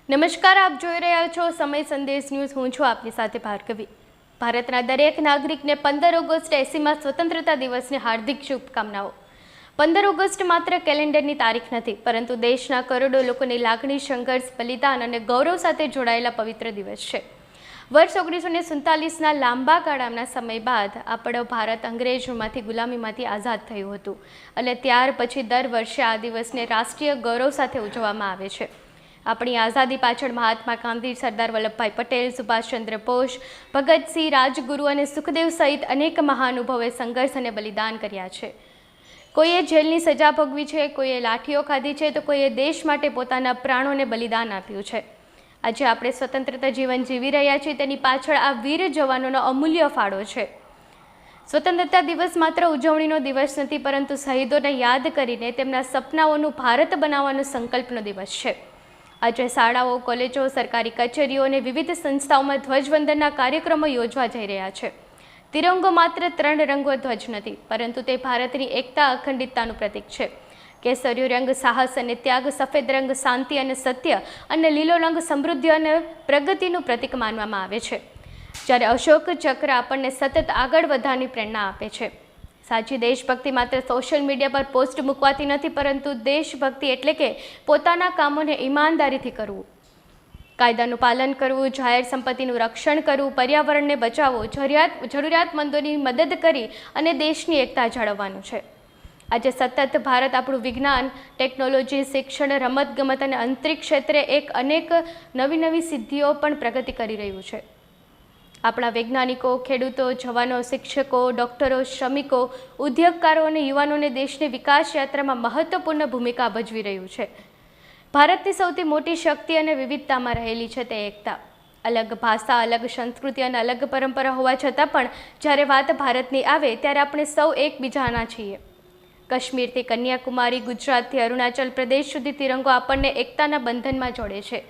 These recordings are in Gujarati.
નમસ્કાર, આપ જોઈ રહ્યા છો સમય સંદેશ ન્યૂઝ. હું છું આપની સાથે ભાર્ગવી. ભારતના દરેક નાગરિકને 15 ઓગસ્ટ 80માં સ્વતંત્રતા દિવસની હાર્દિક શુભકામનાઓ. 15 ઓગસ્ટ માત્ર કેલેન્ડરની તારીખ નથી, પરંતુ દેશના કરોડો લોકોની લાગણી, સંઘર્ષ, બલિદાન અને ગૌરવ સાથે જોડાયેલા પવિત્ર દિવસ છે. વર્ષ 1947ના લાંબા ગાળાના સમય બાદ આપણો ભારત અંગ્રેજોમાંથી ગુલામીમાંથી આઝાદ થયું હતું અને ત્યાર પછી દર વર્ષે આ દિવસને રાષ્ટ્રીય ગૌરવ સાથે ઉજવવામાં આવે છે. આપણી આઝાદી પાછળ મહાત્મા ગાંધી, સરદાર વલ્લભભાઈ પટેલ, સુભાષચંદ્ર બોઝ, ભગતસિંહ, રાજગુરુ અને સુખદેવ સહિત અનેક મહાનુભાવોએ સંઘર્ષ અને બલિદાન કર્યા છે. કોઈએ જેલની સજા ભોગવી છે, કોઈએ લાઠીઓ ખાધી છે, તો કોઈએ દેશ માટે પોતાના પ્રાણોને બલિદાન આપ્યું છે. આજે આપણે સ્વતંત્રતા જીવન જીવી રહ્યા છીએ, તેની પાછળ આ વીર જવાનોનો અમૂલ્ય ફાળો છે. સ્વતંત્રતા દિવસ માત્ર ઉજવણીનો દિવસ નથી, પરંતુ શહીદોને યાદ કરીને તેમના સપનાઓનું ભારત બનાવવાનો સંકલ્પનો દિવસ છે. આજે શાળાઓ, કોલેજો, સરકારી કચેરીઓ અને વિવિધ સંસ્થાઓમાં ધ્વજવંદનના કાર્યક્રમો યોજવા જઈ રહ્યા છે. તિરંગો માત્ર 3 રંગો ધ્વજ નથી, પરંતુ તે ભારતની એકતા, અખંડિતતાનું પ્રતીક છે. કેસરીયો રંગ સાહસ અને ત્યાગ, સફેદ રંગ શાંતિ અને સત્ય, અને લીલો રંગ સમૃદ્ધિ અને પ્રગતિનું પ્રતીક માનવામાં આવે છે. જ્યારે અશોક ચક્ર આપણને સતત આગળ વધવાની પ્રેરણા આપે છે. સાચી દેશભક્તિ માત્ર સોશિયલ મીડિયા પર પોસ્ટ મૂકવાથી નથી, પરંતુ દેશભક્તિ એટલે કે પોતાના કામોને ઈમાનદારીથી કરવું, કાયદાનું પાલન કરવું, જાહેર સંપત્તિનું રક્ષણ કરવું, પર્યાવરણને બચાવવું, જરૂરિયાતમંદોની મદદ કરી અને દેશની એકતા જાળવવાનું છે. આજે સતત ભારત આપણું વિજ્ઞાન, ટેકનોલોજી, શિક્ષણ, રમતગમત અને અંતરિક્ષ ક્ષેત્રે અનેક નવી સિદ્ધિઓ પણ પ્રગતિ કરી રહ્યું છે. આપણા વૈજ્ઞાનિકો, ખેડૂતો, જવાનો, શિક્ષકો, ડૉક્ટરો, શ્રમિકો, ઉદ્યોગકારો અને યુવાનોને દેશની વિકાસ યાત્રામાં મહત્વપૂર્ણ ભૂમિકા ભજવી રહ્યું છે. ભારતની સૌથી મોટી શક્તિ અને વિવિધતામાં રહેલી છે તે એકતા. અલગ ભાષા, અલગ સંસ્કૃતિ અને અલગ પરંપરા હોવા છતાં પણ જ્યારે વાત ભારતની આવે ત્યારે આપણે સૌ એકબીજાના છીએ. કાશ્મીરથી કન્યાકુમારી, ગુજરાતથી અરુણાચલ પ્રદેશ સુધી તિરંગો આપણને એકતાના બંધનમાં જોડે છે.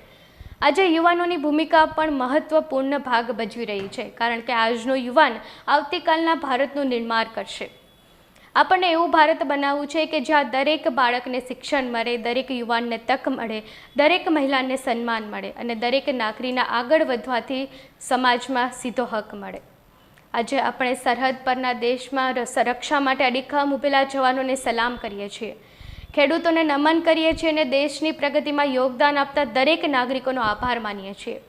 આજે યુવાનોની ભૂમિકા પણ મહત્વપૂર્ણ ભાગ ભજવી રહી છે, કારણ કે આજનો યુવાન આવતીકાલના ભારતનું નિર્માણ કરશે. આપણને એવું ભારત બનાવવું છે કે જ્યાં દરેક બાળકને શિક્ષણ મળે, દરેક યુવાનને તક મળે, દરેક મહિલાને સન્માન મળે અને દરેક નાગરિકના આગળ વધવાથી સમાજમાં સીધો હક મળે. આજે આપણે સરહદ પરના દેશમાં રક્ષા માટે અડીખમ ઊભેલા જવાનોને સલામ કરીએ છીએ, ખેડૂતોને નમન કરીએ છીએ અને દેશની પ્રગતિમાં યોગદાન આપતા દરેક નાગરિકોનો આભાર માનીએ છીએ.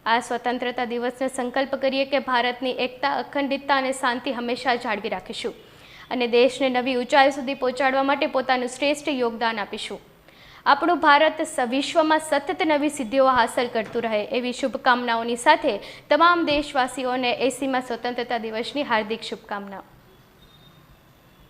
આ સ્વતંત્રતા દિવસને સંકલ્પ કરીએ કે ભારતની એકતા, અખંડિતતા અને શાંતિ હંમેશા જાળવી રાખીશું અને દેશને નવી ઊંચાઈ સુધી પહોંચાડવા માટે પોતાનું શ્રેષ્ઠ યોગદાન આપીશું. આપણું ભારત વિશ્વમાં સતત નવી સિદ્ધિઓ હાંસલ કરતું રહે એવી શુભકામનાઓની સાથે તમામ દેશવાસીઓને 80મા સ્વતંત્રતા દિવસની હાર્દિક શુભકામનાઓ.